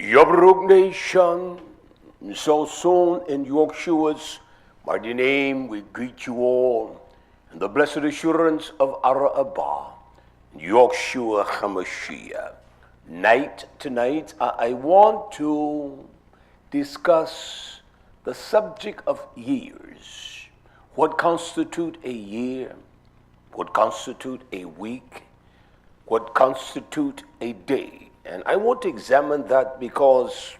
Yabruk Nation, so soon in Yeshua's mighty name, we greet you all in the blessed assurance of our Abba, YHWH HaMashiach. Tonight, I want to discuss the subject of years. What constitute a year? What constitute a week? What constitute a day? And I want to examine that because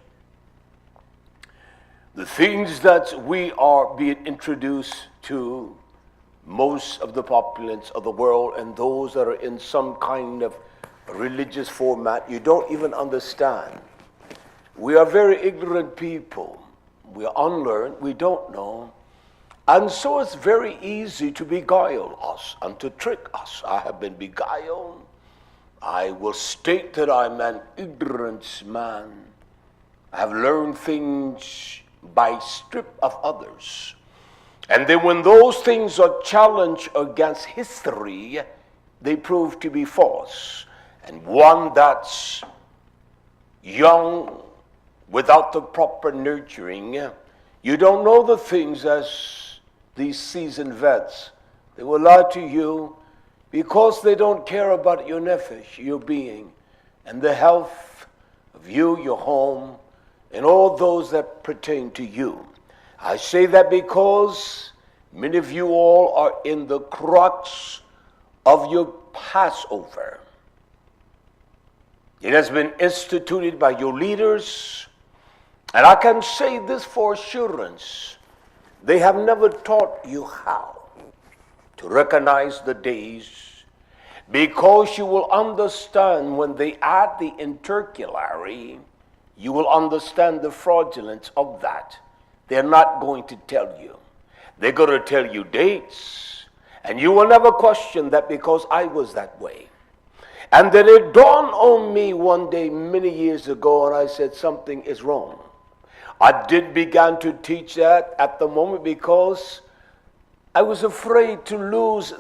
the things that we are being introduced to, most of the populace of the world and those that are in some kind of religious format, you don't even understand. We are very ignorant people. We are unlearned. We don't know. And so it's very easy to beguile us and to trick us. I have been beguiled. I will state that I'm an ignorant man. I have learned things by strip of others. And then when those things are challenged against history, they prove to be false. And one that's young, without the proper nurturing, you don't know the things as these seasoned vets. They will lie to you because they don't care about your nefesh, your being, and the health of you, your home, and all those that pertain to you. I say that because many of you all are in the crux of your Passover. It has been instituted by your leaders, and I can say this for assurance. They have never taught you how to recognize the days, because you will understand when they add the intercalary, you will understand the fraudulence of that. They're not going to tell you. They're going to tell you dates, and you will never question that because I was that way. And then it dawned on me one day many years ago, and I said something is wrong. I did begin to teach that at the moment because I was afraid to lose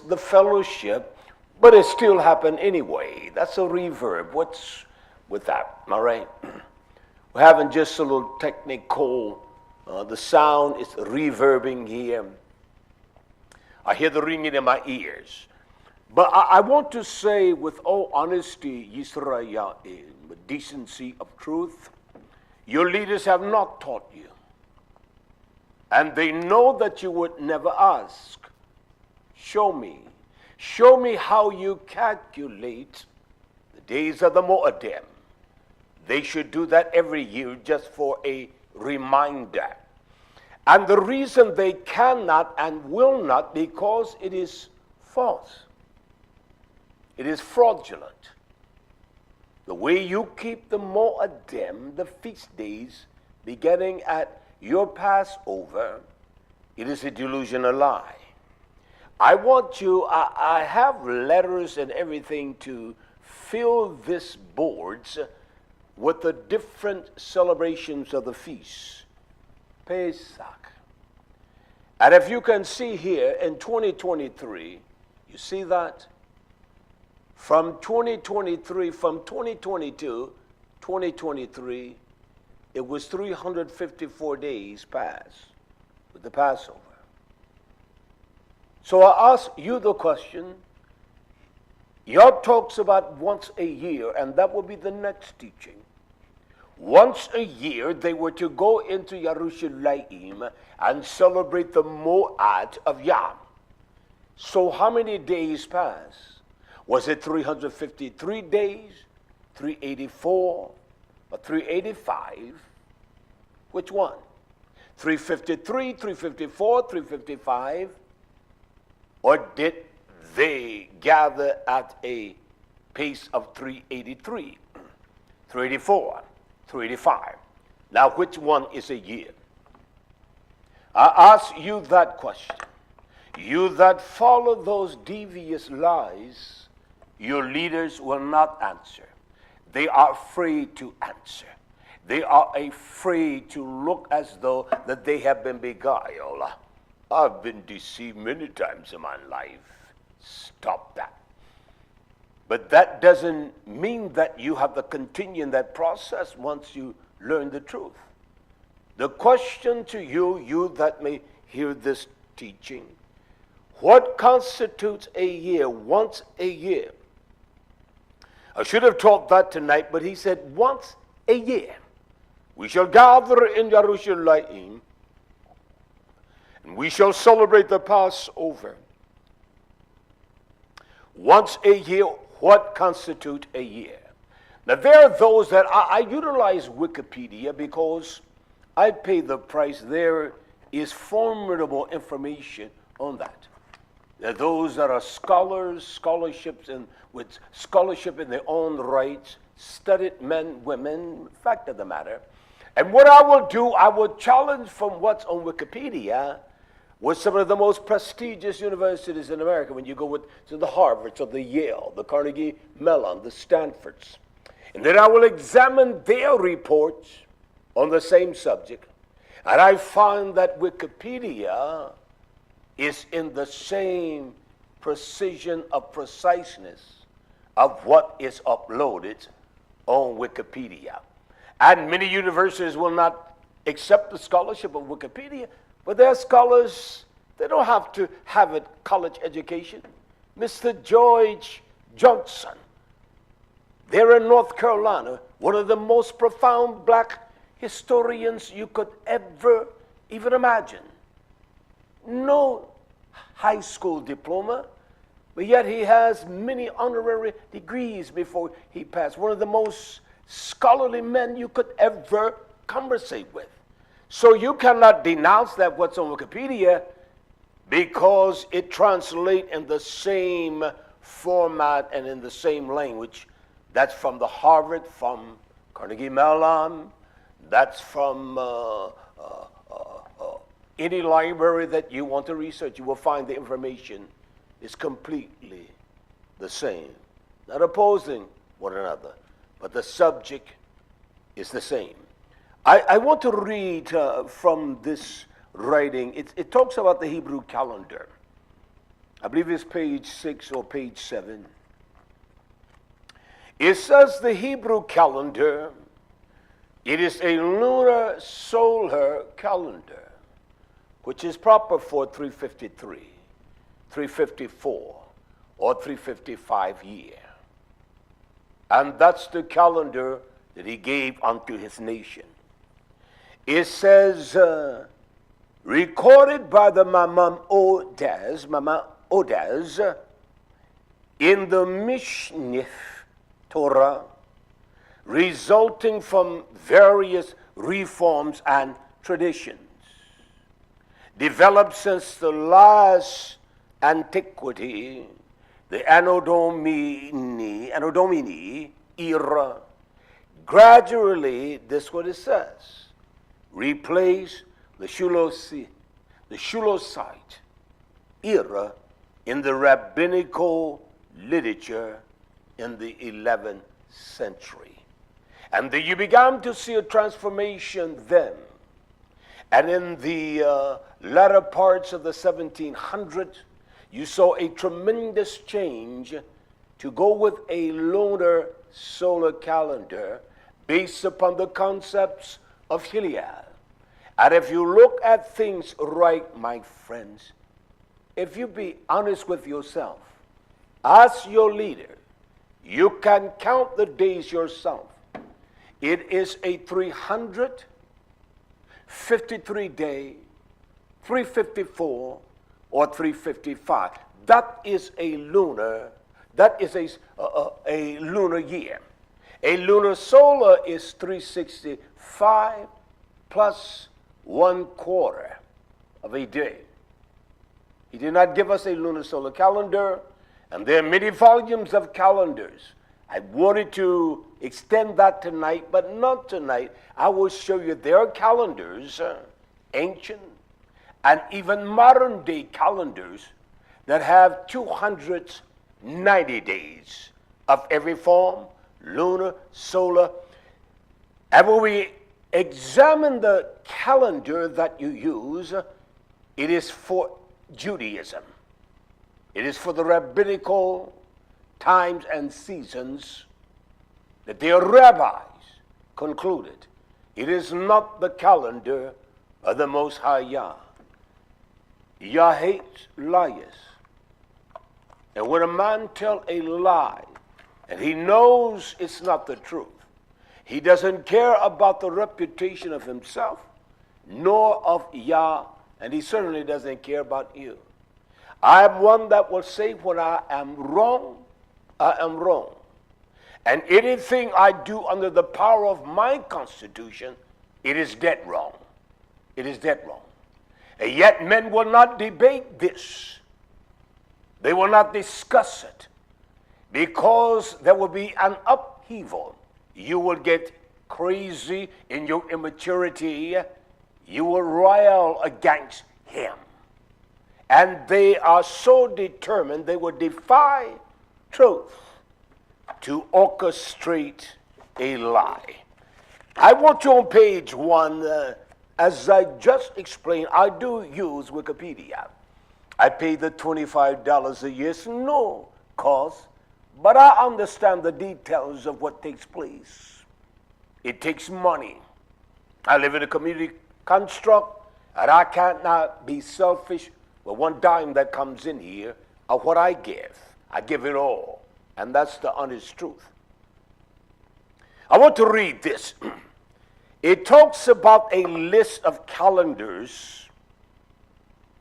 the fellowship, but it still happened anyway. That's a reverb. What's with that? All right. We're having just a little technical. The sound is reverbing here. I hear the ringing in my ears. But I want to say with all honesty, YisraYah'ale, with decency of truth, your leaders have not taught you. And they know that you would never ask. Show me. Show me how you calculate the days of the Mo'adim. They should do that every year just for a reminder. And the reason they cannot and will not, because it is false. It is fraudulent. The way you keep the Mo'adim, the feast days, beginning at your Passover, it is a delusion, a lie. I want you, I have letters and everything to fill this boards with the different celebrations of the feast. Pesach. And if you can see here in 2023, you see that? From 2023, from 2022, 2023, it was 354 days past with the Passover. So I ask you the question. Yah talks about once a year, and that will be the next teaching. Once a year, they were to go into Yerushalayim and celebrate the Mo'at of Yah. So how many days passed? Was it 353 days, 384, or 385? Which one? 353, 354, 355? Or did they gather at a pace of 383, 384, 385? Now, which one is a year? I ask you that question. You that follow those devious lies, your leaders will not answer. They are afraid to answer. They are afraid to look as though that they have been beguiled. I've been deceived many times in my life. Stop that. But that doesn't mean that you have to continue in that process once you learn the truth. The question to you, you that may hear this teaching, what constitutes a year? Once a year. I should have taught that tonight, but he said once a year we shall gather in Jerusalem and we shall celebrate the Passover. Once a year, what constitutes a year? Now there are those that I utilize Wikipedia because I pay the price. There is formidable information on that. There are those that are scholars, scholarships, and with scholarship in their own rights, studied men, women, fact of the matter. And what I will do, I will challenge from what's on Wikipedia with some of the most prestigious universities in America. When you go to the Harvards or the Yale, the Carnegie Mellon, the Stanfords. And then I will examine their reports on the same subject. And I find that Wikipedia is in the same precision of preciseness of what is uploaded on Wikipedia. And many universities will not accept the scholarship of Wikipedia, but their scholars, they don't have to have a college education. Mr. George Johnson, there in North Carolina, one of the most profound black historians you could ever even imagine. No high school diploma, but yet he has many honorary degrees before he passed. One of the most scholarly men you could ever conversate with. So you cannot denounce that what's on Wikipedia because it translates in the same format and in the same language. That's from the Harvard, from Carnegie Mellon, that's from any library that you want to research. You will find the information is completely the same. Not opposing one another, but the subject is the same. I want to read from this writing. It talks about the Hebrew calendar. I believe it's page 6 or page 7. It says the Hebrew calendar, it is a lunar solar calendar, which is proper for 353, 354, or 355 year. And that's the calendar that he gave unto his nation. It says, recorded by the Mama Odaz, in the Mishneh Torah, resulting from various reforms and traditions, developed since the last antiquity, the Anno Domini era, gradually, this is what it says, replace the Shulosite era in the rabbinical literature in the 11th century. And then you began to see a transformation then. And in the latter parts of the 1700s, you saw a tremendous change to go with a lunar solar calendar based upon the concepts of Heliad. And if you look at things right, my friends, if you be honest with yourself, as your leader, you can count the days yourself. It is a 353 day, 354, or 355. That is a lunar. That is a lunar year. A lunar solar is 365 plus 1/4 of a day. He did not give us a lunar solar calendar, and there are many volumes of calendars. I wanted to extend that tonight, but not tonight. I will show you there are calendars, ancient and even modern day calendars, that have 290 days of every form, lunar, solar. And when we examine the calendar that you use, it is for Judaism. It is for the rabbinical times and seasons that their rabbis concluded it is not the calendar of the Most High Yah. Yah hates liars. And when a man tells a lie and he knows it's not the truth, he doesn't care about the reputation of himself nor of Yah, and he certainly doesn't care about you. I am one that will say when I am wrong, I am wrong. And anything I do under the power of my constitution, it is dead wrong. It is dead wrong. And yet men will not debate this. They will not discuss it, because there will be an upheaval. You will get crazy in your immaturity. You will rail against him. And they are so determined they will defy truth to orchestrate a lie. I want you on page 1, as I just explained, I do use Wikipedia. I pay the $25 a year, it's no cost, but I understand the details of what takes place. It takes money. I live in a community construct, and I cannot be selfish with one dime that comes in here of what I give. I give it all, and that's the honest truth. I want to read this. It talks about a list of calendars.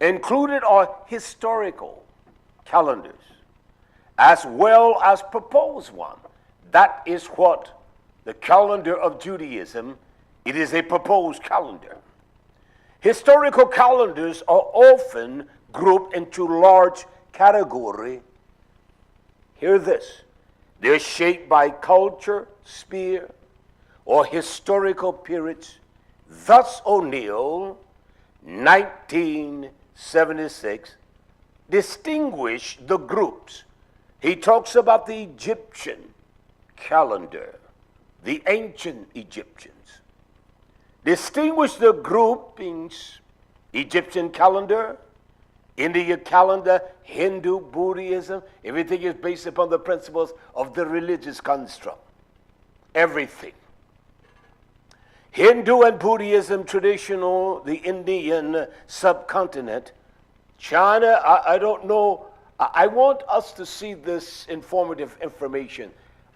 Included are historical calendars, as well as proposed one. That is what the calendar of Judaism, it is a proposed calendar. Historical calendars are often grouped into large category. Hear this. They're shaped by culture, sphere, or historical periods. Thus O'Neill, 1976, distinguished the groups. He talks about the Egyptian calendar, the ancient Egyptians. Distinguish the groupings: Egyptian calendar, India calendar, Hindu, Buddhism. Everything is based upon the principles of the religious construct. Everything. Hindu and Buddhism, traditional, the Indian subcontinent. China, I don't know. I want us to see this informative information.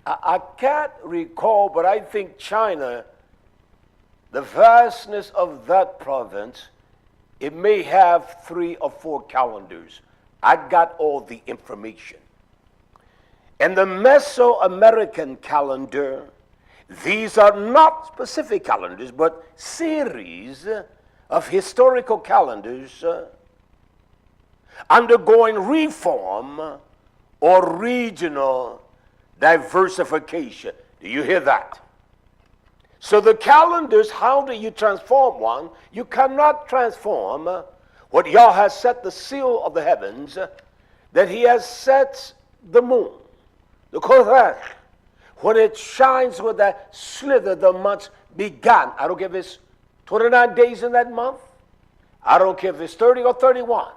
I can't recall, but I think China, the vastness of that province, it may have 3 or 4 calendars. I got all the information. And the Mesoamerican calendar, these are not specific calendars, but series of historical calendars undergoing reform or regional diversification. Do you hear that? So the calendars, how do you transform one? You cannot transform what Yah has set the seal of the heavens, that he has set the moon, the Kodesh. When it shines with that slither, the months began. I don't care if it's 29 days in that month. I don't care if it's 30 or 31.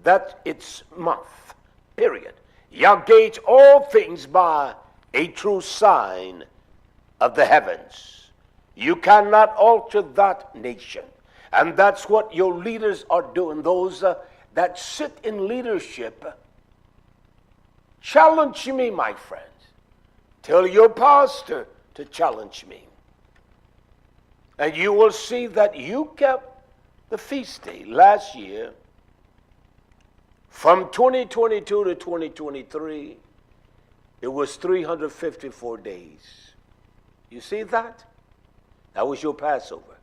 That's its month, period. Yah gauge all things by a true sign of the heavens. You cannot alter that nation. And that's what your leaders are doing. Those that sit in leadership. Challenge me, my friends. Tell your pastor to challenge me. And you will see that you kept the feast day last year. From 2022 to 2023, it was 354 days. You see that? That was your Passover.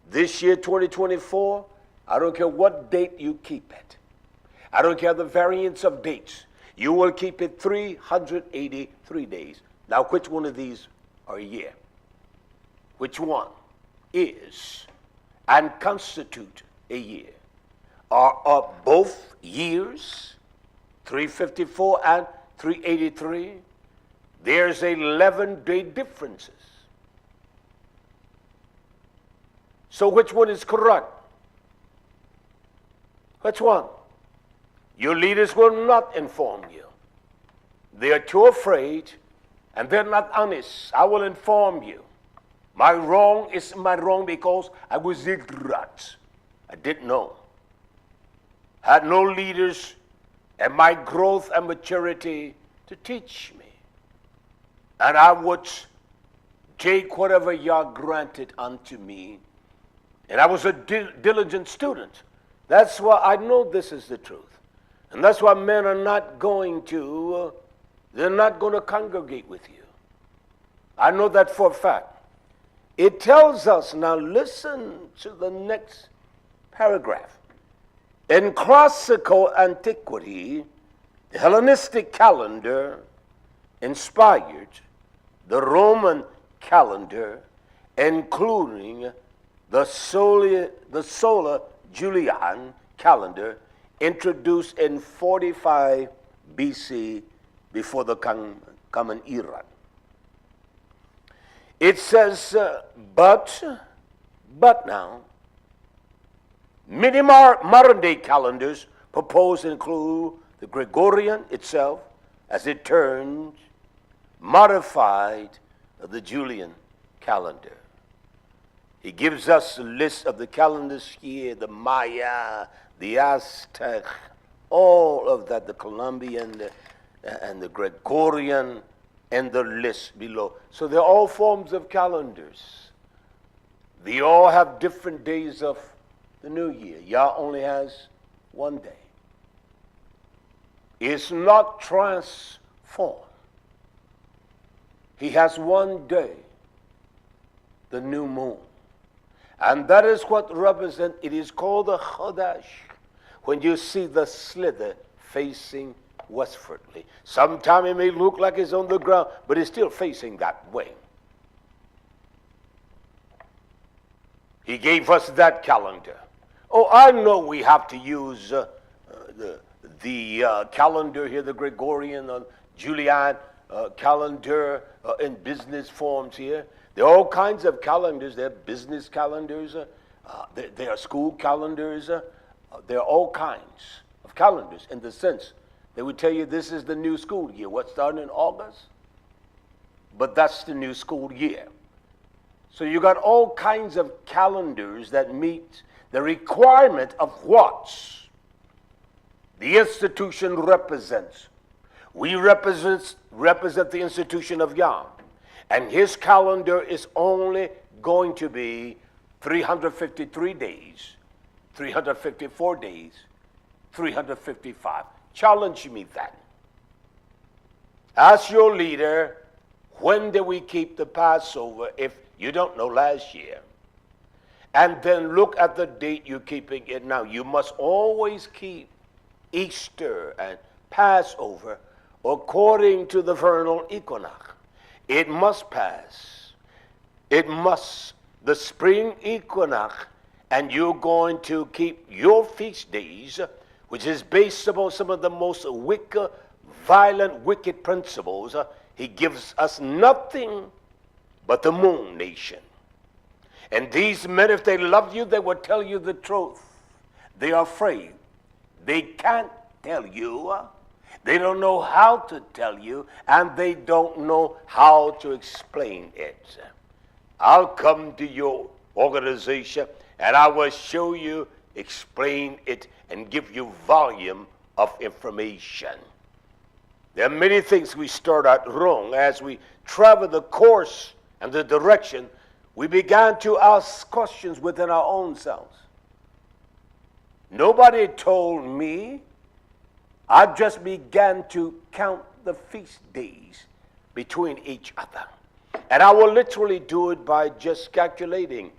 This year, 2024, I don't care what date you keep it. I don't care the variance of dates. You will keep it 383 days. Now, which one of these are a year? Which one is and constitute a year? Are both years, 354 and 383? There's 11-day differences. So which one is correct? Which one? Your leaders will not inform you. They are too afraid, and they're not honest. I will inform you. My wrong is my wrong because I was ignorant. I didn't know. Had no leaders and my growth and maturity to teach me. And I would take whatever Yah granted unto me. And I was a diligent student. That's why I know this is the truth. And that's why men are not going to, they're not going to congregate with you. I know that for a fact. It tells us, now listen to the next paragraph. In classical antiquity, the Hellenistic calendar inspired the Roman calendar, including the solar Julian calendar, introduced in 45 BC before the Common Era. It says, but now, many modern day calendars proposed include the Gregorian itself, as it turned, modified the Julian calendar. He gives us a list of the calendars here, the Maya, the Aztec, all of that, the Colombian and the Gregorian, and the list below. So they're all forms of calendars. They all have different days of the new year. Yah only has one day. It's not transformed. He has one day, the new moon. And that is what represents, it is called the Chodesh, when you see the slither facing westwardly. Sometimes it may look like it's on the ground, but it's still facing that way. He gave us that calendar. Oh, I know we have to use the calendar here, the Gregorian, Julian calendar in business forms here. There are all kinds of calendars. There are business calendars. There are school calendars. There are all kinds of calendars in the sense they would tell you this is the new school year. What started in August? But that's the new school year. So you got all kinds of calendars that meet the requirement of what the institution represents. We represent the institution of Yah. And his calendar is only going to be 353 days, 354 days, 355. Challenge me then. As your leader, when do we keep the Passover if you don't know last year? And then look at the date you're keeping it now. You must always keep Easter and Passover according to the vernal equinox. It must pass. It must, the spring equinox, and you're going to keep your feast days, which is based upon some of the most wicked, violent, wicked principles. He gives us nothing but the moon nation. And these men, if they love you, they will tell you the truth. They are afraid. They can't tell you. They don't know how to tell you, and they don't know how to explain it. I'll come to your organization, and I will show you, explain it, and give you volume of information. There are many things we start out wrong. As we travel the course and the direction, we began to ask questions within our own selves. Nobody told me. I just began to count the feast days between each other. And I will literally do it by just calculating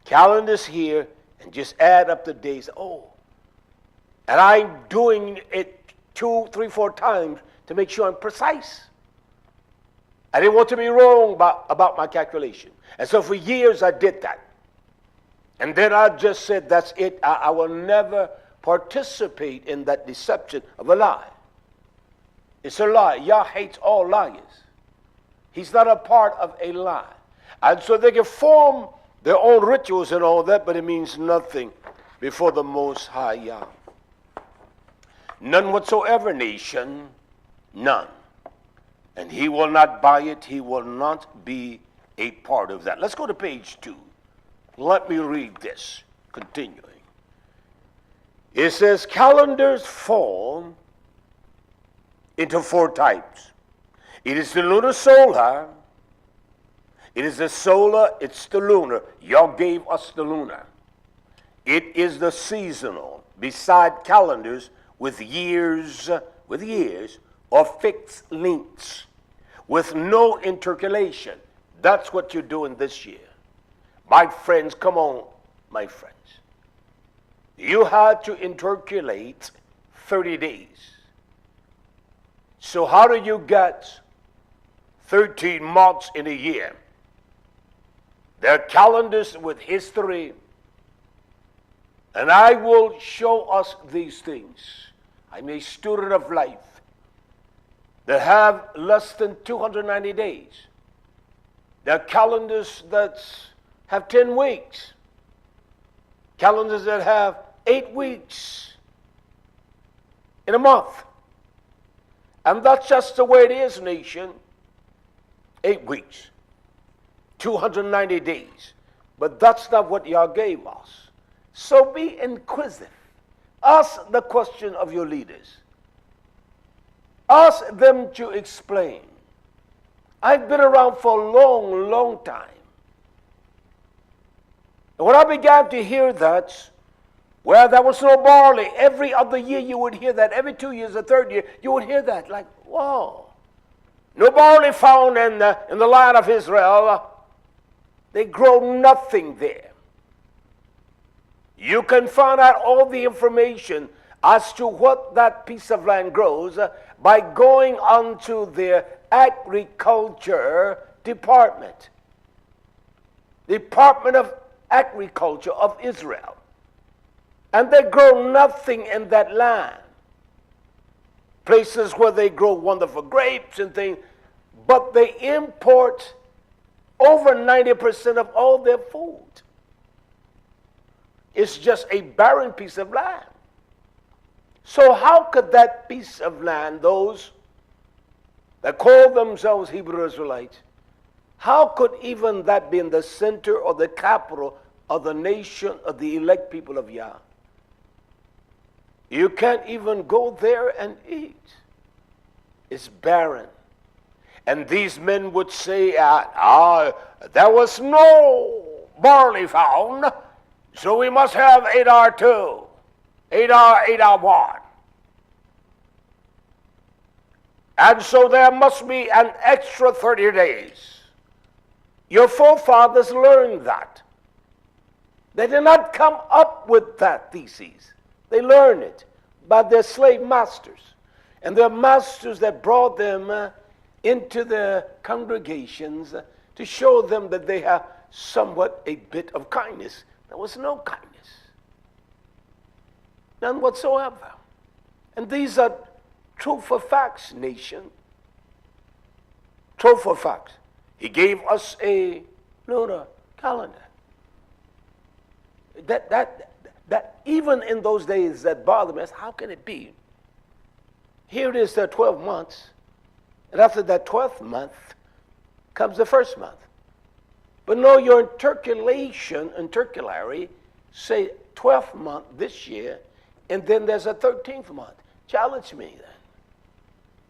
calendars here and just add up the days. Oh, and I'm doing it 2, 3, 4 times to make sure I'm precise. I didn't want to be wrong about my calculation. And so for years I did that. And then I just said, that's it. I will never participate in that deception of a lie. It's a lie. Yah hates all liars. He's not a part of a lie. And so they can form their own rituals and all that, but it means nothing before the Most High Yah. None whatsoever, nation, none. and he will not buy it. He will not be a part of that. Let's go to page 2. Let me read this, continuing. It says, calendars fall into 4 types. It is the lunar solar. It is the solar, it's the lunar. Y'all gave us the lunar. It is the seasonal, beside calendars with years or fixed lengths, with no intercalation. That's what you're doing this year. My friends, come on, my friends. You had to intercalate 30 days. So how do you get 13 months in a year? There are calendars with history, and I will show us these things. I'm a student of life that have less than 290 days. There are calendars that have 10 weeks, calendars that have 8 weeks in a month. And that's just the way it is, nation. 8 weeks. 290 days. But that's not what y'all gave us. So be inquisitive. Ask the question of your leaders. Ask them to explain. I've been around for a long, long time. And when I began to hear that, well, there was no barley. Every other year you would hear that. Every 2 years, the third year, you would hear that. Like, whoa. No barley found in the land of Israel. They grow nothing there. You can find out all the information as to what that piece of land grows by going onto their agriculture department. Department of Agriculture of Israel. And they grow nothing in that land. Places where they grow wonderful grapes and things, but they import over 90% of all their food. It's just a barren piece of land. So how could that piece of land, those that call themselves Hebrew Israelites, how could even that be in the center or the capital of the nation of the elect people of Yah? You can't even go there and eat. It's barren. And these men would say, there was no barley found, so we must have 8R2, 8R1. And so there must be an extra 30 days. Your forefathers learned that. They did not come up with that thesis. They learned it by their slave masters. And their masters that brought them into the congregations to show them that they have somewhat a bit of kindness. There was no kindness. None whatsoever. And these are true for facts, nation. True for facts. He gave us a lunar calendar. That even in those days that bothered me, how can it be? Here it is, there are 12 months. And after that 12th month comes the first month. But no, your intercalary, say 12th month this year, and then there's a 13th month. Challenge me then.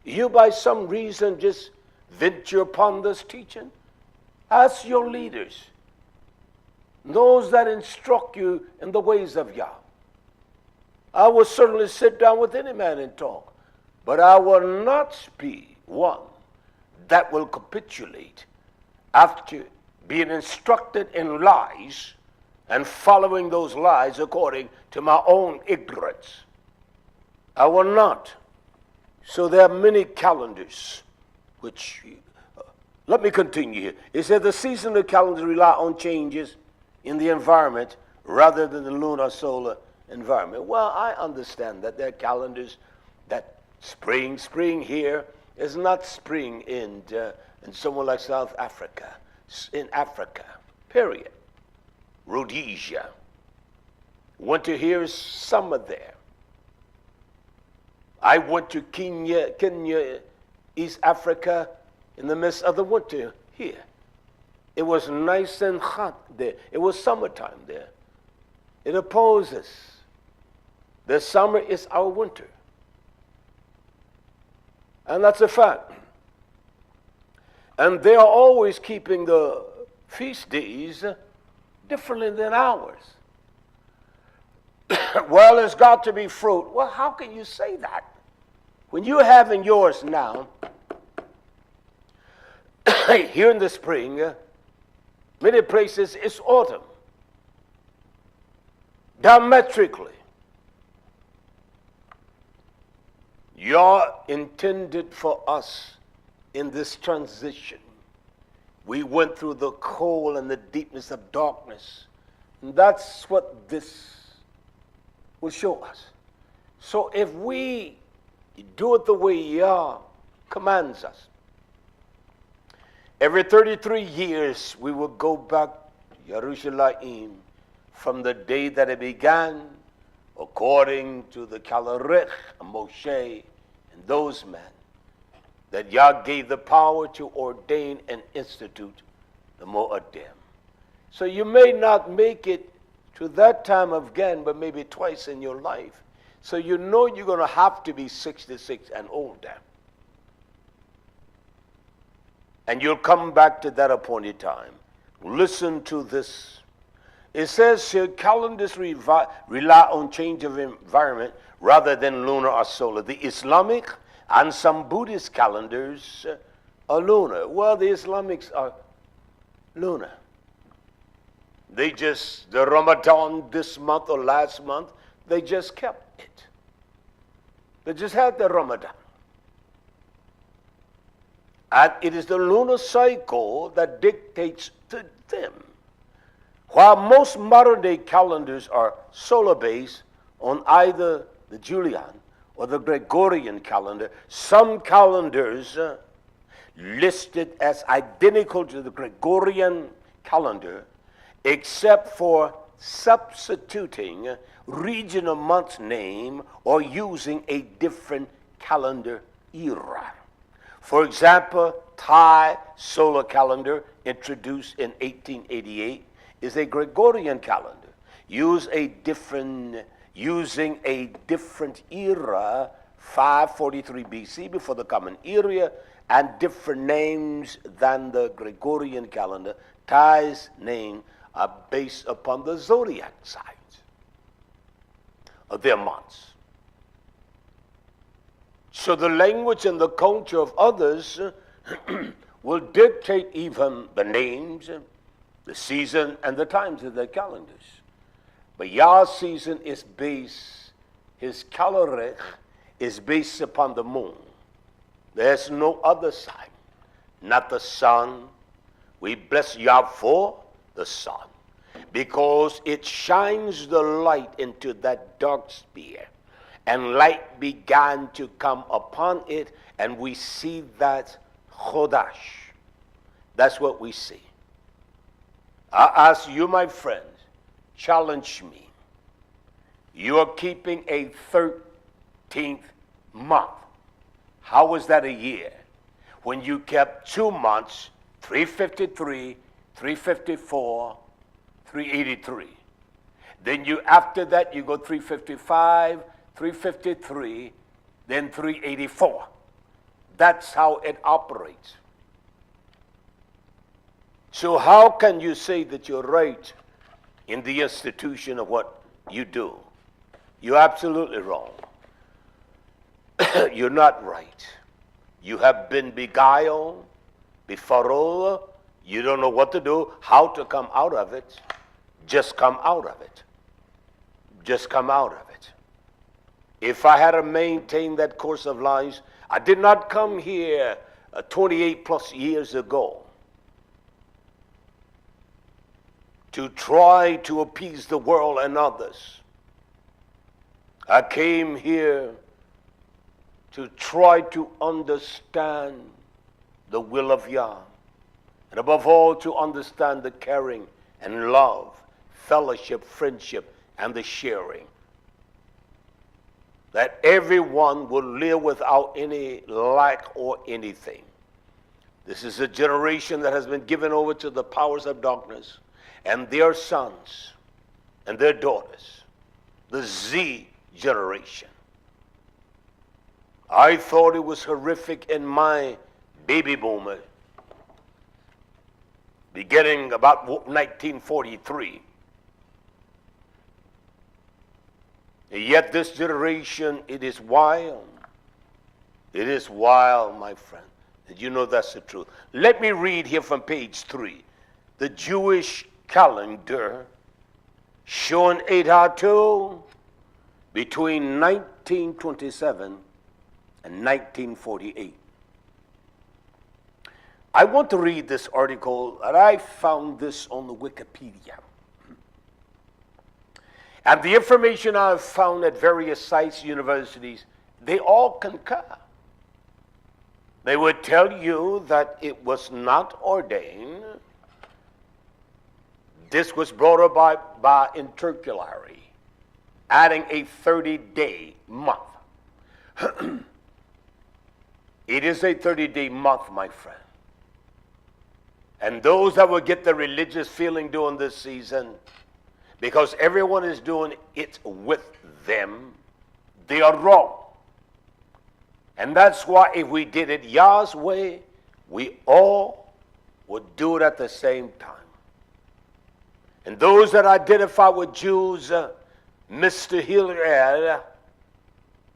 You by some reason just venture upon this teaching? Ask your leaders, those that instruct you in the ways of Yah. I will certainly sit down with any man and talk, but I will not be one that will capitulate after being instructed in lies and following those lies according to my own ignorance. I will not. So there are many calendars which, let me continue here. It said the seasonal calendars rely on changes in the environment rather than the lunar solar environment. Well, I understand that there are calendars that spring here is not spring in somewhere like South Africa, in Africa, period. Rhodesia. Winter here is summer there. I went to Kenya East Africa in the midst of the winter here. It was nice and hot there. It was summertime there. It opposes. The summer is our winter. And that's a fact. And they are always keeping the feast days differently than ours. Well, there's got to be fruit. Well, how can you say that? When you're having yours now, here in the spring, many places it's autumn. Diametrically. You're intended for us in this transition. We went through the cold and the deepness of darkness. And that's what this will show us. So if we do it the way Yah commands us, every 33 years we will go back to Jerusalem from the day that it began, according to the Calorech, Moshe, and those men, that Yah gave the power to ordain and institute the Mo'adim. So you may not make it to that time again, but maybe twice in your life. So you know you're going to have to be 66 and older. And you'll come back to that appointed time. Listen to this. It says here, calendars rely on change of environment rather than lunar or solar. The Islamic and some Buddhist calendars are lunar. Well, the Islamics are lunar. The Ramadan this month or last month, they just kept it. They just had the Ramadan. And it is the lunar cycle that dictates to them. While most modern-day calendars are solar-based on either the Julian or the Gregorian calendar, some calendars listed as identical to the Gregorian calendar, except for substituting regional month name or using a different calendar era. For example, Thai solar calendar, introduced in 1888, is a Gregorian calendar, using a different era, 543 BC, before the Common Era, and different names than the Gregorian calendar. Thai's name are based upon the zodiac signs of their months. So the language and the culture of others will dictate even the names, the season, and the times of their calendars. But Yah's season is based, his calorech is based upon the moon. There's no other sign, not the sun. We bless Yah for the sun, because it shines the light into that dark sphere, and light began to come upon it, and we see that Chodash. That's what we see. I ask you, my friends, challenge me. You are keeping a 13th month. How was that a year? When you kept 2 months, 353, 354, 383. Then after that, you go 355, 353, then 384. That's how it operates. So how can you say that you're right in the institution of what you do? You're absolutely wrong. You're not right. You have been beguiled, befuddled. You don't know what to do, how to come out of it. Just come out of it. Just come out of it. If I had to maintain that course of life, I did not come here 28 plus years ago to try to appease the world and others. I came here to try to understand the will of Yah, and above all to understand the caring and love, fellowship, friendship, and the sharing. that everyone will live without any lack or anything. This is a generation that has been given over to the powers of darkness, and their sons and their daughters, the Z generation. I thought it was horrific in my baby boomer, beginning about 1943. And yet this generation, it is wild. It is wild, my friend. And you know that's the truth. Let me read here from page 3. The Jewish calendar showing Eidatu between 1927 and 1948. I want to read this article, and I found this on the Wikipedia. And the information I've found at various sites, universities, they all concur. They would tell you that it was not ordained. This was brought about by intercalary, adding a 30-day month. It is a 30-day month, my friend. And those that will get the religious feeling during this season, because everyone is doing it with them, they are wrong. And that's why if we did it Yah's way, we all would do it at the same time. And those that identify with Jews, Mr. Hillel,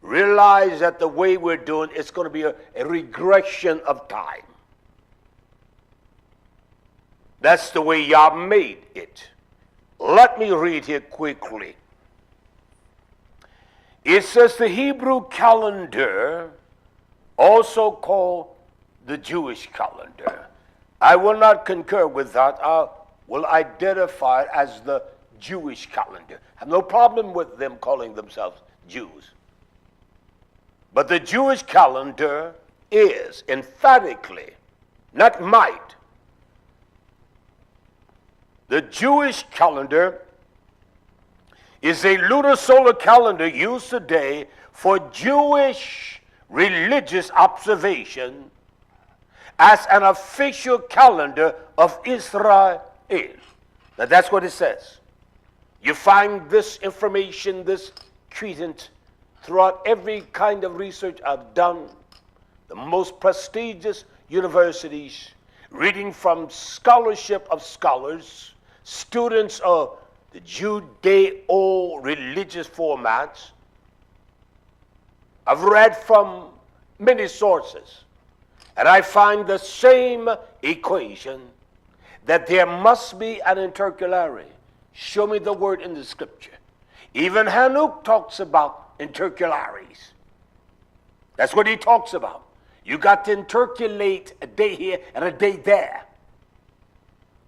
realize that the way we're doing it's going to be a regression of time. That's the way Yah made it. Let me read here quickly. It says the Hebrew calendar, also called the Jewish calendar. I will not concur with that. I will identify it as the Jewish calendar. I have no problem with them calling themselves Jews. But the Jewish calendar is emphatically, not might. The Jewish calendar is a lunar solar calendar used today for Jewish religious observation as an official calendar of Israel. Now that's what it says. You find this information, this credence, throughout every kind of research I've done, the most prestigious universities, reading from scholarship of scholars, students of the Judeo-religious formats. I've read from many sources, and I find the same equation, that there must be an intercalary. Show me the word in the scripture. Even Hanuk talks about intercalaries. That's what he talks about. You got to intercalate a day here and a day there.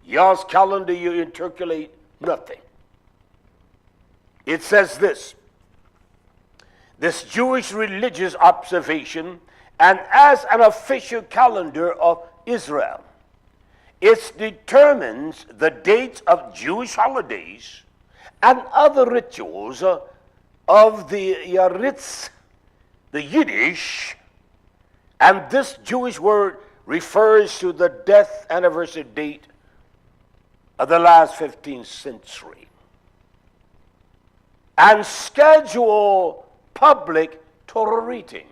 Yah's calendar, you intercalate nothing. It says this Jewish religious observation, and as an official calendar of Israel, it determines the dates of Jewish holidays and other rituals of the Yaritz, the Yiddish, and this Jewish word refers to the death anniversary date of the last 15th century, and schedule public Torah reading.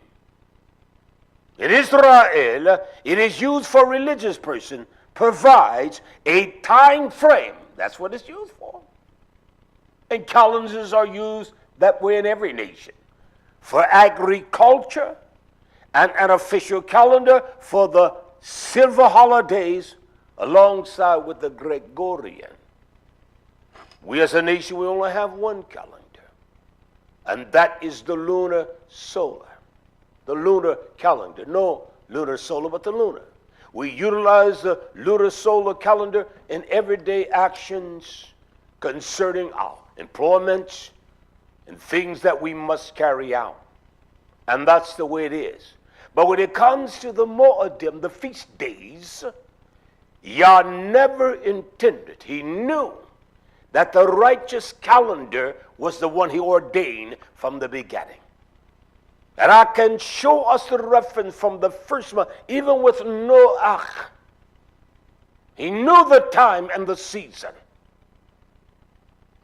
In Israel, it is used for religious person, provides a time frame. That's what it's used for. And calendars are used that way in every nation. For agriculture, and an official calendar for the silver holidays alongside with the Gregorian. We as a nation, we only have one calendar, and that is the lunar solar. The lunar calendar. No lunar solar, but the lunar. We utilize the lunar solar calendar in everyday actions concerning our employment and things that we must carry out. And that's the way it is. But when it comes to the Moedim, the feast days, Yah never intended. He knew that the righteous calendar was the one he ordained from the beginning. And I can show us the reference from the first month, even with Noah. He knew the time and the season.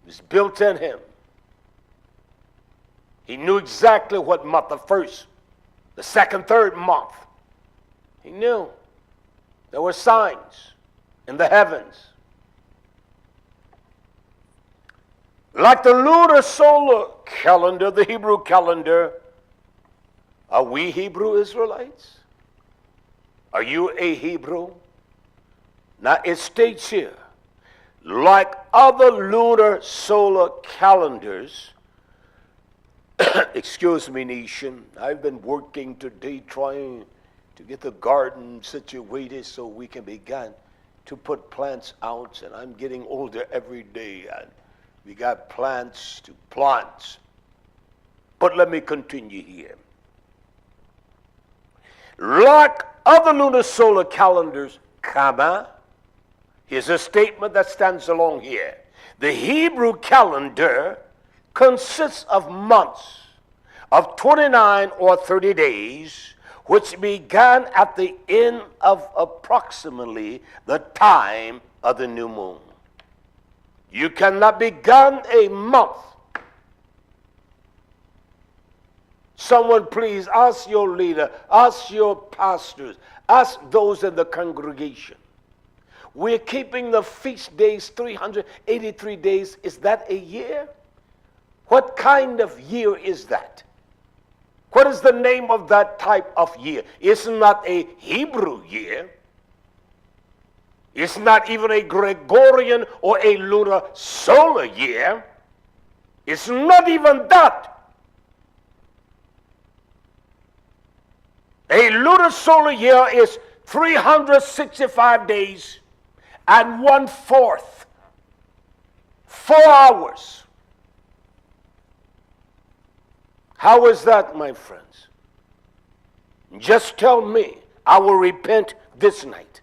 It was built in him. He knew exactly what month, the first, the second, third month. He knew there were signs in the heavens. Like the lunar solar calendar, the Hebrew calendar, are we Hebrew Israelites? Are you a Hebrew? Now it states here, like other lunar solar calendars, excuse me, nation, I've been working today trying to get the garden situated so we can begin to put plants out, and I'm getting older every day, and we got plants to plant. But let me continue here. Like other lunar solar calendars, comma, here's a statement that stands along here. The Hebrew calendar consists of months of 29 or 30 days, which began at the end of approximately the time of the new moon. You cannot begin a month. Someone please ask your leader, ask your pastors, ask those in the congregation. We're keeping the feast days 383 days. Is that a year? What kind of year is that? What is the name of that type of year? It's not a Hebrew year. It's not even a Gregorian or a lunar solar year. It's not even that. A lunar solar year is 365 days and 1/4. 4 hours. How is that, my friends? Just tell me, I will repent this night.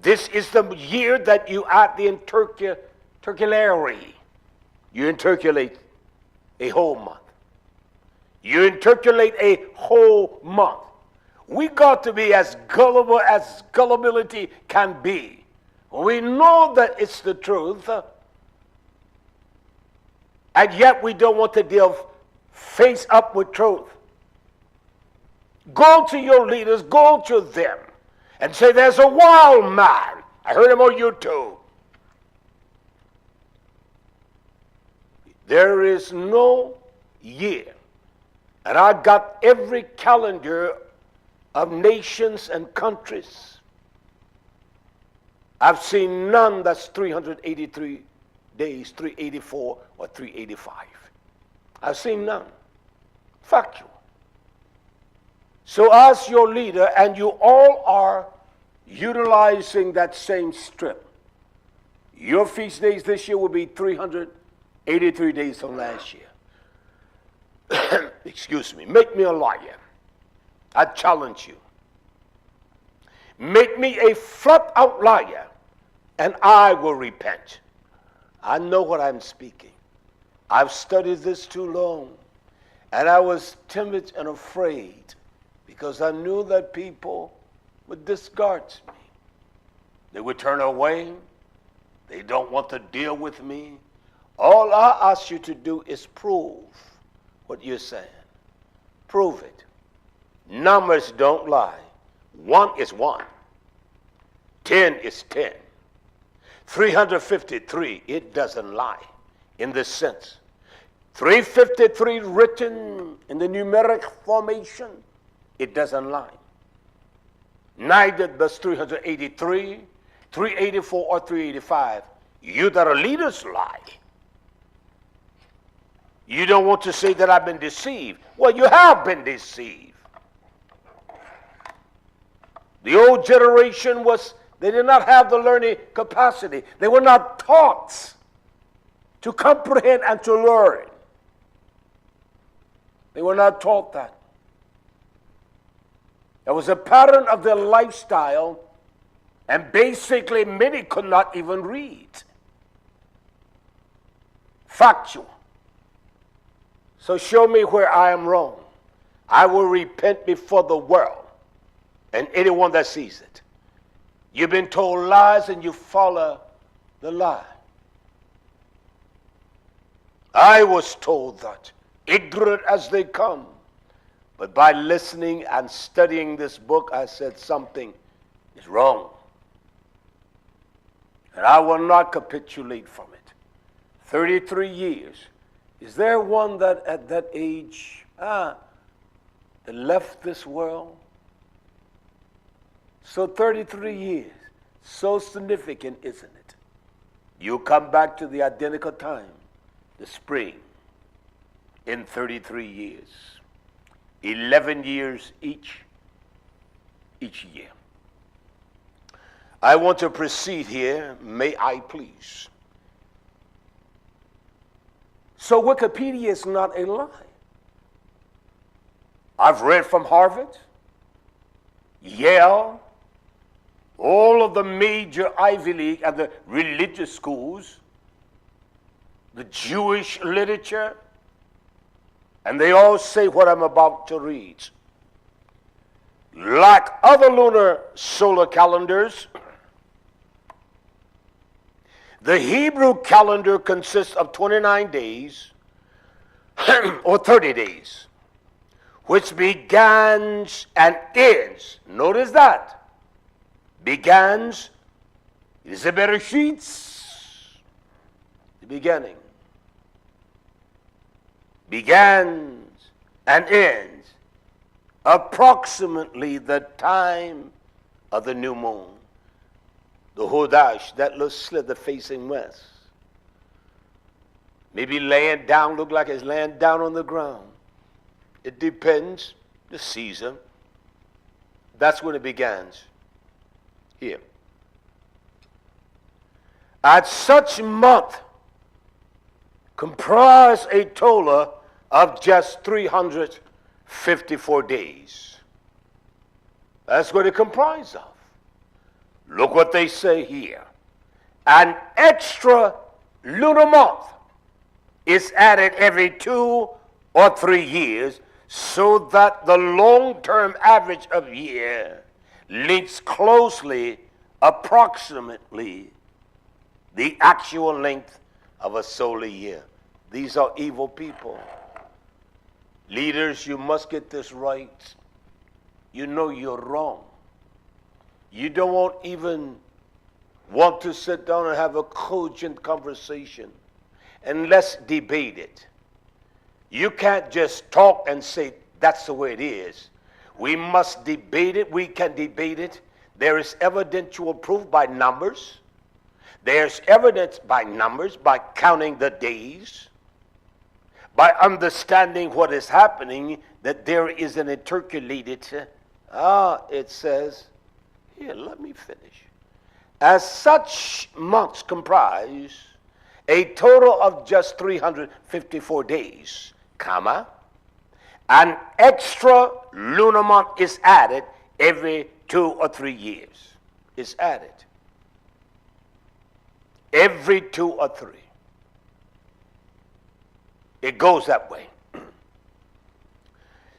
This is the year that you add the intercalary. You intercalate a whole month. You intercalate a whole month. We got to be as gullible as gullibility can be. We know that it's the truth, and yet we don't want to deal face up with truth. Go to your leaders, go to them, and say, there's a wild man. I heard him on YouTube. There is no year, and I got every calendar of nations and countries. I've seen none that's 383 days, 384, or 385. I've seen none. Factual. So ask your leader, and you all are utilizing that same strip. Your feast days this year will be 383 days from last year. Excuse me. Make me a liar. I challenge you. Make me a flat-out liar, and I will repent. I know what I'm speaking. I've studied this too long, and I was timid and afraid because I knew that people would discard me. They would turn away. They don't want to deal with me. All I ask you to do is prove what you're saying. Prove it. Numbers don't lie. 1 is 1. 10 is 10. 353, it doesn't lie in this sense. 353 written in the numeric formation, it doesn't lie. Neither does 383, 384, or 385. You that are leaders lie. You don't want to say that I've been deceived. Well, you have been deceived. The old generation they did not have the learning capacity. They were not taught to comprehend and to learn. They were not taught that. There was a pattern of their lifestyle, and basically many could not even read. Factual. So show me where I am wrong. I will repent before the world and anyone that sees it. You've been told lies and you follow the lie. I was told that, ignorant as they come. But by listening and studying this book, I said something is wrong. And I will not capitulate from it. 33 years. Is there one that at that age that left this world? So 33 years. So significant, isn't it? You come back to the identical time, the spring, in 33 years. 11 years each year. I want to proceed here, may I please. So Wikipedia is not a lie. I've read from Harvard, Yale, all of the major Ivy League and the religious schools, the Jewish literature, and they all say what I'm about to read. Like other lunar solar calendars, the Hebrew calendar consists of 29 days or 30 days, which begins and ends. Notice that. Begins, it is a Bereshit, the beginning. Begins and ends approximately the time of the new moon. The Hodash, that little slither facing west. Maybe laying down, look like it's laying down on the ground. It depends, the season. That's when it begins. Here. At such month comprise a total of just 354 days. That's what it comprises of. Look what they say here. An extra lunar month is added every 2 or 3 years, so that the long-term average of year links closely, approximately, the actual length of a solar year. These are evil people. Leaders, you must get this right. You know you're wrong. You don't even want to sit down and have a cogent conversation, and let's debate it. You can't just talk and say that's the way it is. We must debate it. We can debate it. There is evidential proof by numbers. There's evidence by numbers, by counting the days, by understanding what is happening, that there is an intercalated, it says, here, let me finish. As such months comprise a total of just 354 days, comma, an extra lunar month is added every 2 or 3 years. It's added. Every 2 or 3. It goes that way.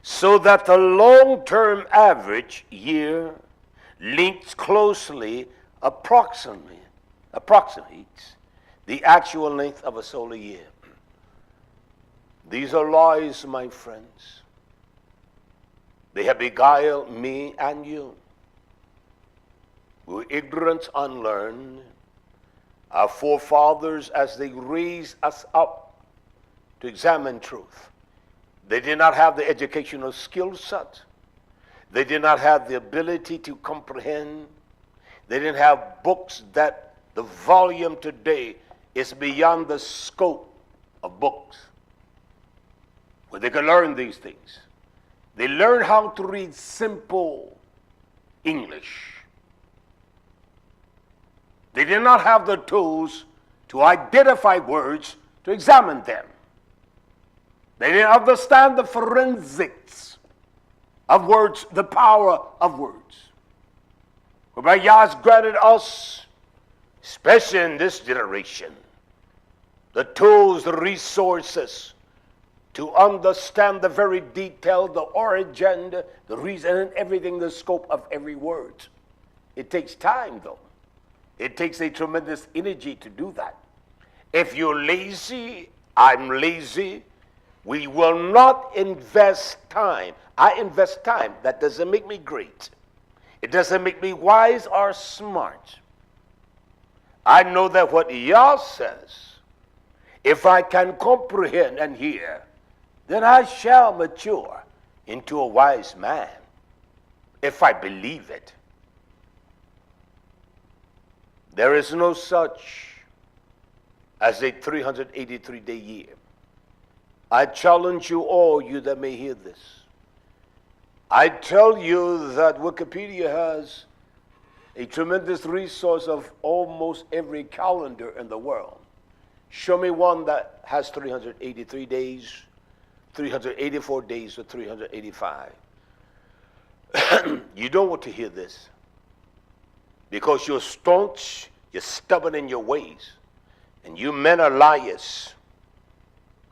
So that the long-term average year links closely, approximates the actual length of a solar year. These are lies, my friends. They have beguiled me and you. We were ignorant, unlearned. Our forefathers, as they raised us up to examine truth, they did not have the educational skill set. They did not have the ability to comprehend. They didn't have books that the volume today is beyond the scope of books, where they can learn these things. They learn how to read simple English. They did not have the tools to identify words, to examine them. They didn't understand the forensics of words, the power of words. Whereby Yah has granted us, especially in this generation, the tools, the resources to understand the very detail, the origin, the reason, and everything, the scope of every word. It takes time, though. It takes a tremendous energy to do that. If you're lazy, I'm lazy, we will not invest time. I invest time. That doesn't make me great. It doesn't make me wise or smart. I know that what Yah says, if I can comprehend and hear, then I shall mature into a wise man, if I believe it. There is no such as a 383-day year. I challenge you all, you that may hear this. I tell you that Wikipedia has a tremendous resource of almost every calendar in the world. Show me one that has 383 days, 384 days, or 385. You don't want to hear this because you're staunch, you're stubborn in your ways, and you men are liars.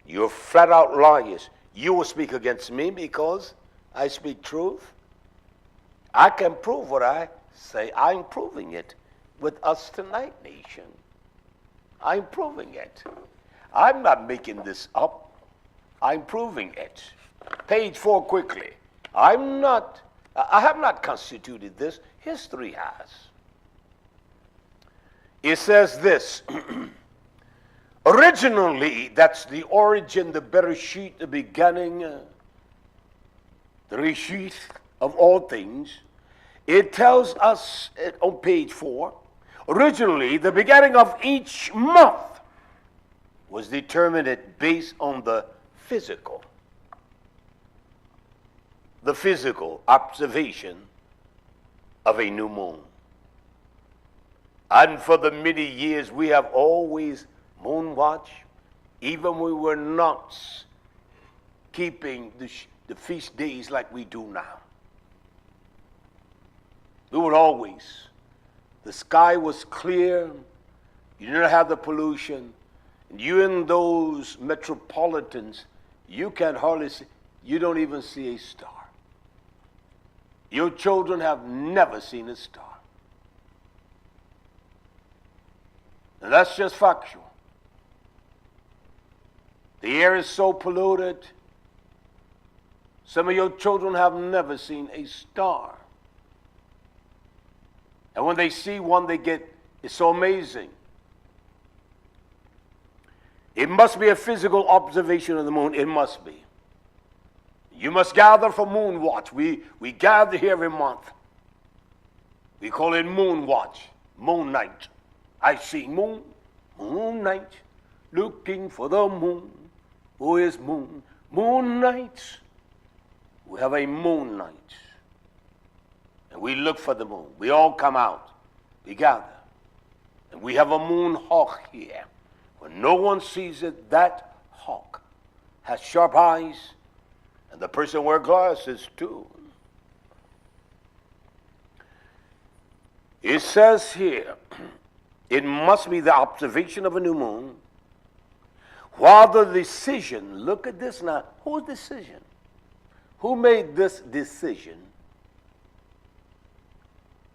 You're flat out liars. You will speak against me because I speak truth. I can prove what I say. I'm proving it with us tonight, nation. I'm proving it. I'm not making this up. I'm proving it. Page 4 quickly. I have not constituted this. History has. It says this. Originally, that's the origin, the Bereshit, the beginning, the Reshit of all things. It tells us on page 4, originally, the beginning of each month was determined based on the physical observation of a new moon. And for the many years, we have always moon watch, even we were not keeping the feast days like we do now. We would always, the sky was clear, you didn't have the pollution, and you in those metropolitans, you can hardly see, you don't even see a star. Your children have never seen a star. And that's just factual. The air is so polluted. Some of your children have never seen a star. And when they see one, it's so amazing. It must be a physical observation of the moon. It must be. You must gather for moon watch. We gather here every month. We call it moon watch, moon night. I see moon night, looking for the moon. Who is moon? Moon night. We have a moon night. And we look for the moon. We all come out. We gather. And we have a moon hawk here. When no one sees it, that hawk has sharp eyes, and the person wears glasses too. It says here, it must be the observation of a new moon, while the decision, look at this now, whose decision? Who made this decision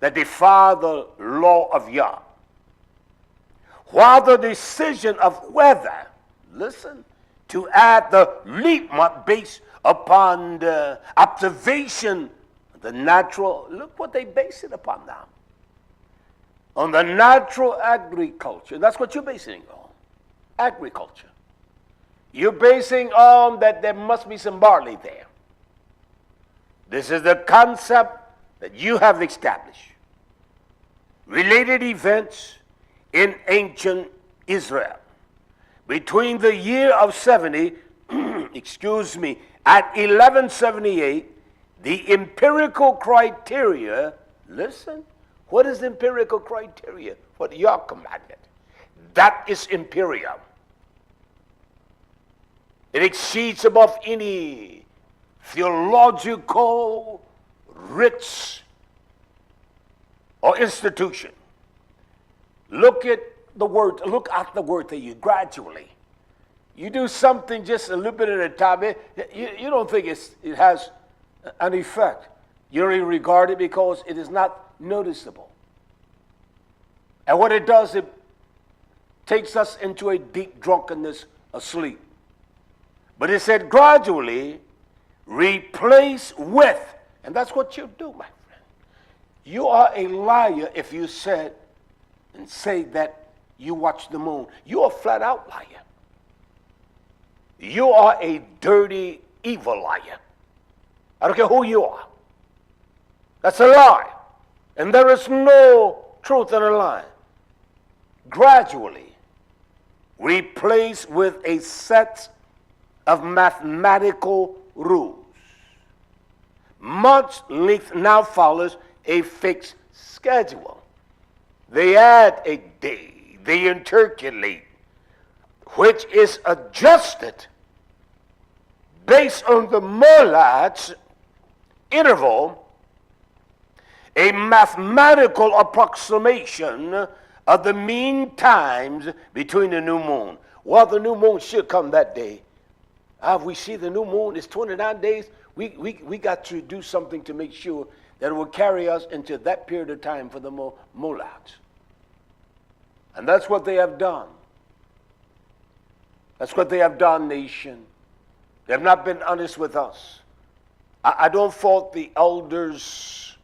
that defy the law of Yah? While the decision of whether, listen, to add the leap month based upon the observation of the natural, look what they base it upon now. On the natural agriculture. That's what you're basing on. Agriculture. You're basing on that there must be some barley there. This is the concept that you have established. Related events in ancient Israel. Between the year of 70, at 1178, the empirical criteria, listen, what is the empirical criteria? What Yah commanded. That is imperial. It exceeds above any theological rits or institution. Look at the word that you gradually. You do something just a little bit at a time, you don't think it has an effect. You don't even regard it because it is not noticeable. And what it does, it takes us into a deep drunkenness of sleep. But it said gradually replace with, and that's what you do, my friend. You are a liar if you said and say that you watch the moon. You are a flat out liar. You are a dirty, evil liar. I don't care who you are. That's a lie. And there is no truth in a lie. Gradually replace with a set of mathematical rules. Month's length now follows a fixed schedule. They add a day, they intercalate, which is adjusted based on the Molad's interval, a mathematical approximation of the mean times between the new moon. Well, the new moon should come that day. If we see the new moon, it's 29 days. We got to do something to make sure that it will carry us into that period of time for the Mollads. And that's what they have done. That's what they have done, nation. They have not been honest with us. I don't fault the elders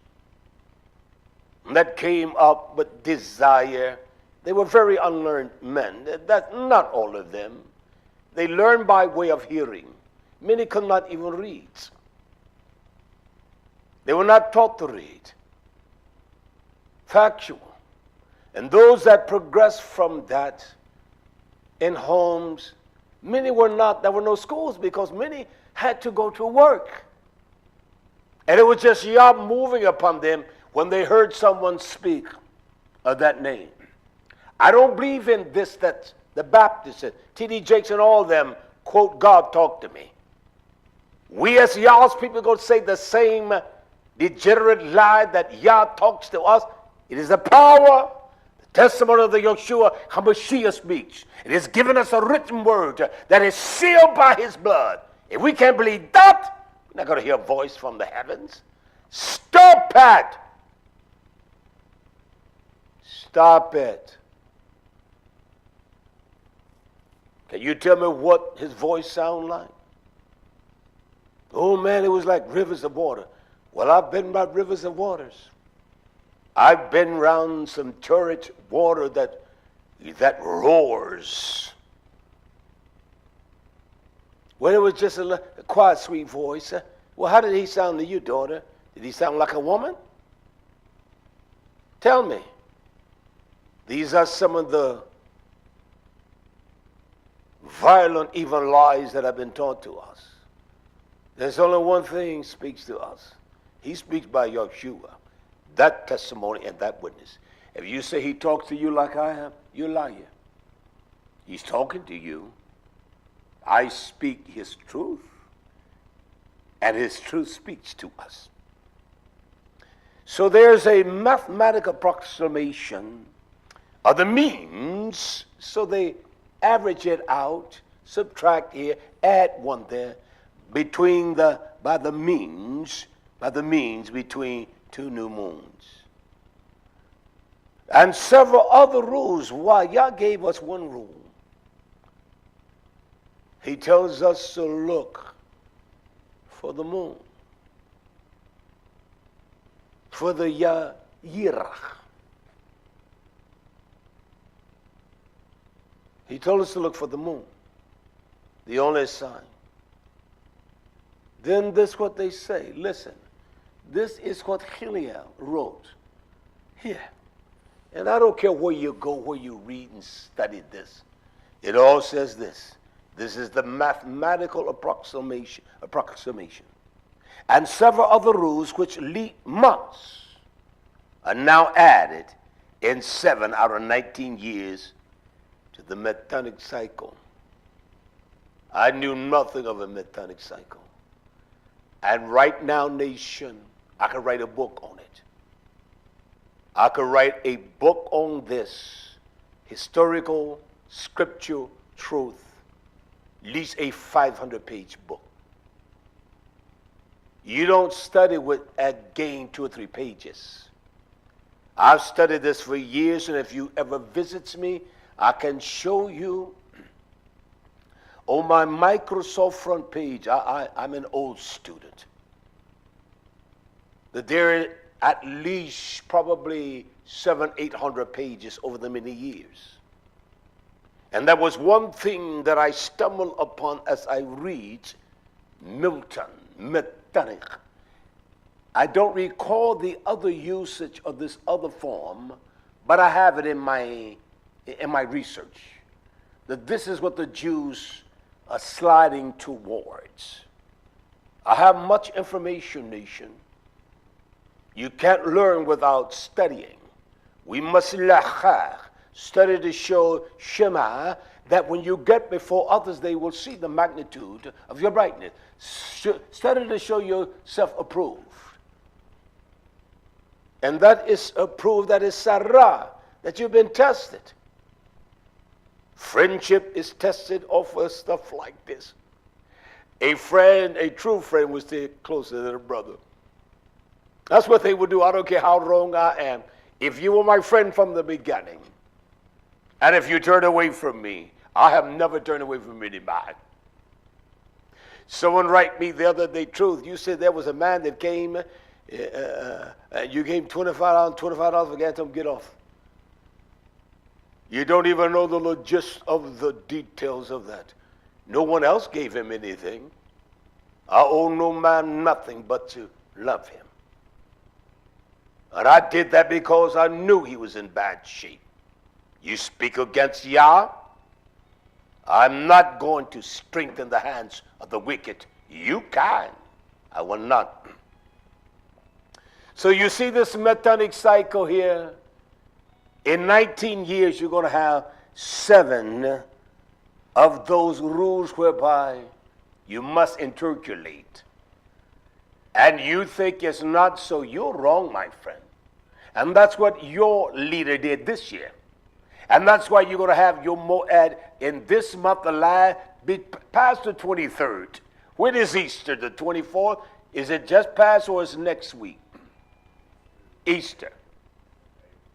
that came up with desire. They were very unlearned men. That's not all of them. They learned by way of hearing. Many could not even read. They were not taught to read. Factual. And those that progressed from that in homes, many were not, there were no schools because many had to go to work. And it was just Yah moving upon them when they heard someone speak of that name. I don't believe in this that the Baptists, T.D. Jakes and all of them, quote, God talk to me. We as Yah's people go say the same degenerate lie that Yah talks to us. It is the power, the testimony of the Yeshua HaMashiach speaks. It has given us a written word that is sealed by his blood. If we can't believe that, we're not going to hear a voice from the heavens. Stop it. Stop it. Can you tell me what his voice sound like? Oh man, it was like rivers of water. Well, I've been by rivers of waters. I've been around some turret water that roars. Well, it was just a quiet, sweet voice. Well, how did he sound to you, daughter? Did he sound like a woman? Tell me. These are some of the violent, evil lies that have been taught to us. There's only one thing speaks to us. He speaks by Yeshua, that testimony and that witness. If you say he talks to you like I am, you're lying. He's talking to you. I speak his truth, and his truth speaks to us. So there's a mathematical approximation of the means, so they average it out, subtract here, add one there, by the means between two new moons. And several other rules. Why? Yah gave us one rule. He tells us to look for the moon, for the Yirach. He told us to look for the moon, the only sign. Then this is what they say. Listen, this is what Hillel wrote here. And I don't care where you go, where you read and study this. It all says this. This is the mathematical approximation. And several other rules which lead months are now added in 7 out of 19 years to the Methanic cycle. I knew nothing of a Methanic cycle. And right now, nation, I could write a book on it. I could write a book on this historical, scriptural truth at least a 500-page book. You don't study with at gain 2 or 3 pages. I've studied this for years, and if you ever visits me, I can show you on my Microsoft front page. I'm an old student. That there are at least probably 700-800 pages over the many years. And that was one thing that I stumbled upon as I read Milton, Metanic. I don't recall the other usage of this other form, but I have it in my research. That this is what the Jews are sliding towards. I have much information, nation. You can't learn without studying. We must study to show Shema, that when you get before others, they will see the magnitude of your brightness. Study to show yourself approved. And that is approved, that is Sarah, that you've been tested. Friendship is tested off of stuff like this. A friend, a true friend, will stay closer than a brother. That's what they would do. I don't care how wrong I am. If you were my friend from the beginning, and if you turn away from me, I have never turned away from anybody. Someone write me the other day, truth. You said there was a man that came, you gave him $25 for getting him to get off. You don't even know the gist of the details of that. No one else gave him anything. I owe no man nothing but to love him. And I did that because I knew he was in bad shape. You speak against Yah, I'm not going to strengthen the hands of the wicked. You can. I will not. So you see this Metanic cycle here. In 19 years, you're going to have 7 of those rules whereby you must intercalate. And you think it's not so. You're wrong, my friend. And that's what your leader did this year. And that's why you're going to have your Moed in this month alive, past the 23rd. When is Easter? The 24th? Is it just past or is it next week? Easter.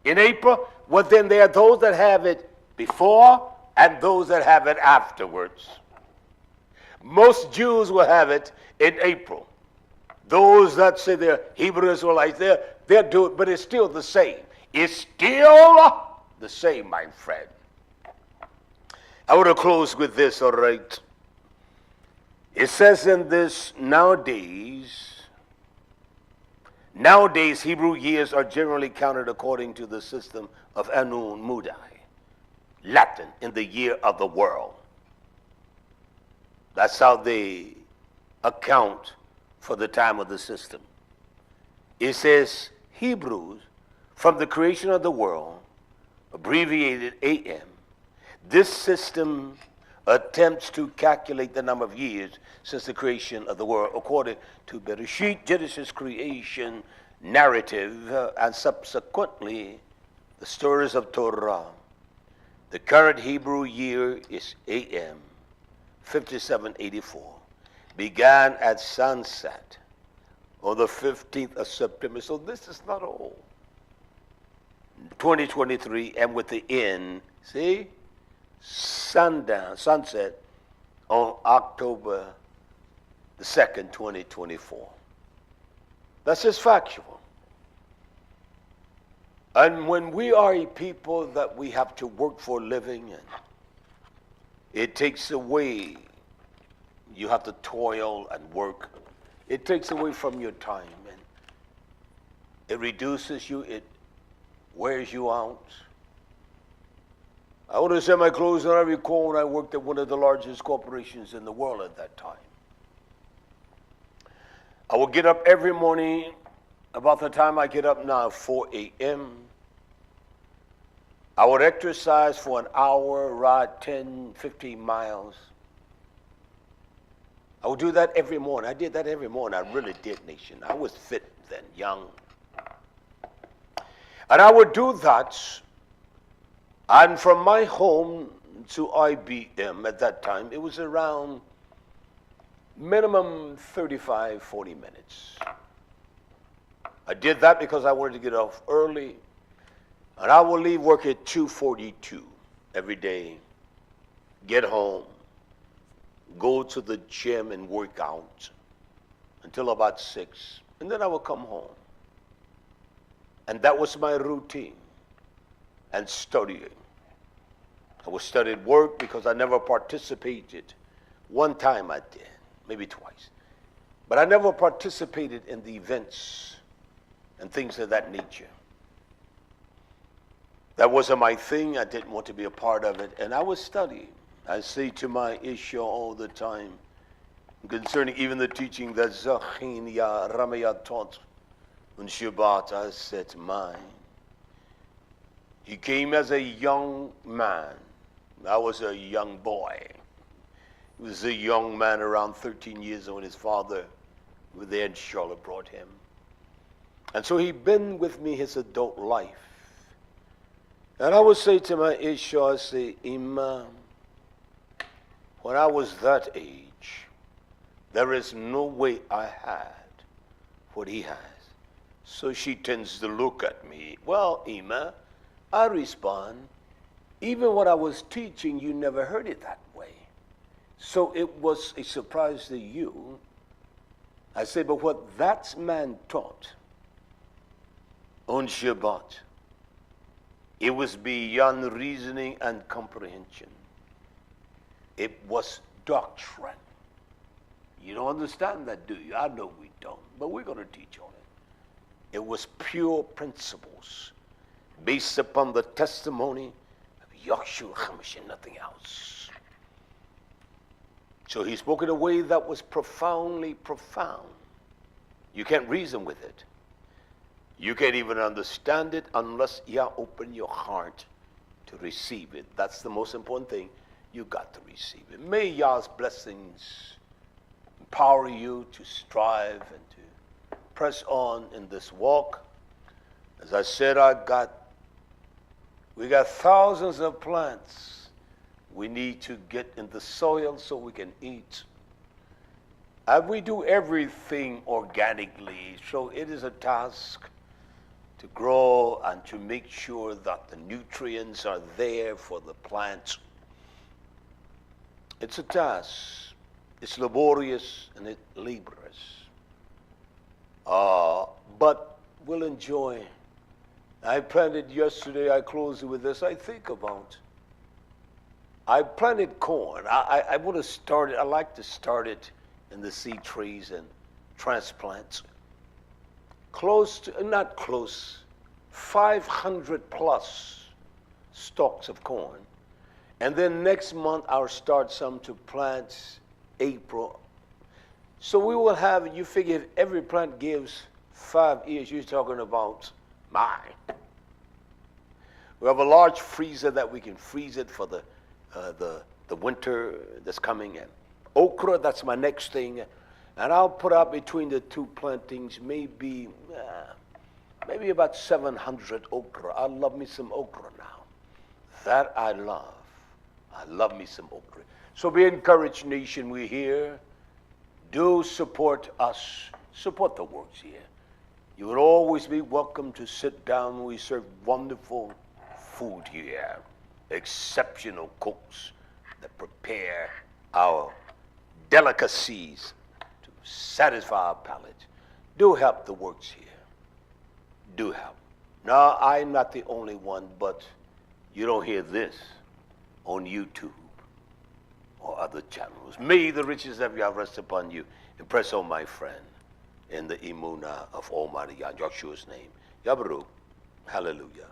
In April? Well, then there are those that have it before and those that have it afterwards. Most Jews will have it in April. Those that say they're Hebrew Israelites, they'll do it, but it's still the same. It's still the same, my friend. I want to close with this, all right? It says in this, nowadays, Hebrew years are generally counted according to the system of Anun Mudai, Latin, in the year of the world. That's how they account for the time of the system. It says Hebrews, from the creation of the world, abbreviated AM. This system attempts to calculate the number of years since the creation of the world according to Bereshit, Genesis creation narrative, and subsequently the stories of Torah. The current Hebrew year is AM 5784. Began at sunset on the 15th of September. So this is not old. 2023, and with the end, see, sunset on October the 2nd, 2024. That's just factual. And when we are a people that we have to work for a living, and it takes away, you have to toil and work. It takes away from your time, and it reduces you, it wears you out. I would have sent my clothes, and I recall when I worked at one of the largest corporations in the world at that time. I would get up every morning about the time I get up now, 4 a.m. I would exercise for an hour, ride 10, 15 miles. I would do that every morning. I did that every morning. I really did, nation. I was fit then, young. And I would do that. And from my home to IBM at that time, it was around minimum 35, 40 minutes. I did that because I wanted to get off early, and I will leave work at 2:42 every day, get home, go to the gym and work out until about 6, and then I will come home. And that was my routine. And studying. I would study at work because I never participated. One time I did, maybe twice. But I never participated in the events and things of that nature. That wasn't my thing. I didn't want to be a part of it. And I was studying. I say to my issue all the time, concerning even the teaching that Zachin Ya Ramaya taught on Shabbat, I said, mine. He came as a young man. I was a young boy. He was a young man around 13 years old. His father, who was there in Charlotte, brought him. And so he'd been with me his adult life. And I would say to my issue, I say, Imam, when I was that age, there is no way I had what he has. So she tends to look at me. Well, Imam, I respond, even when I was teaching, you never heard it that way. So it was a surprise to you. I say, but what that man taught on Shabbat, it was beyond reasoning and comprehension. It was doctrine. You don't understand that, do you? I know we don't, but we're going to teach on it. It was pure principles based upon the testimony of YHWH and nothing else. So he spoke in a way that was profoundly profound. You can't reason with it. You can't even understand it unless you open your heart to receive it. That's the most important thing. You got to receive it. May Yah's blessings empower you to strive and to press on in this walk. As I said, we got thousands of plants we need to get in the soil so we can eat. And we do everything organically, so it is a task to grow and to make sure that the nutrients are there for the plants. It's a task. It's laborious and it's laborious. But we'll enjoy. I planted yesterday, I closed with this, I think about. I planted corn. I want to start it, I like to start it in the seed trees and transplants. Close to, not close, 500 plus stalks of corn. And then next month I'll start some to plant April. So we will have, you figure if every plant gives 5 years, you're talking about mine. We have a large freezer that we can freeze it for the winter that's coming in. Okra, that's my next thing. And I'll put out between the two plantings maybe about 700 okra. I love me some okra now. That I love. I love me some okra. So be encouraged, nation. We're here. Do support us. Support the works here. You will always be welcome to sit down. We serve wonderful food here. Exceptional cooks that prepare our delicacies to satisfy our palate. Do help the works here. Do help. Now, I'm not the only one, but you don't hear this on YouTube or other channels. May the riches of Yah rest upon you. Impress on my friend in the Emunah of Almighty Yah, Joshua's name. Yah Barak. Hallelujah.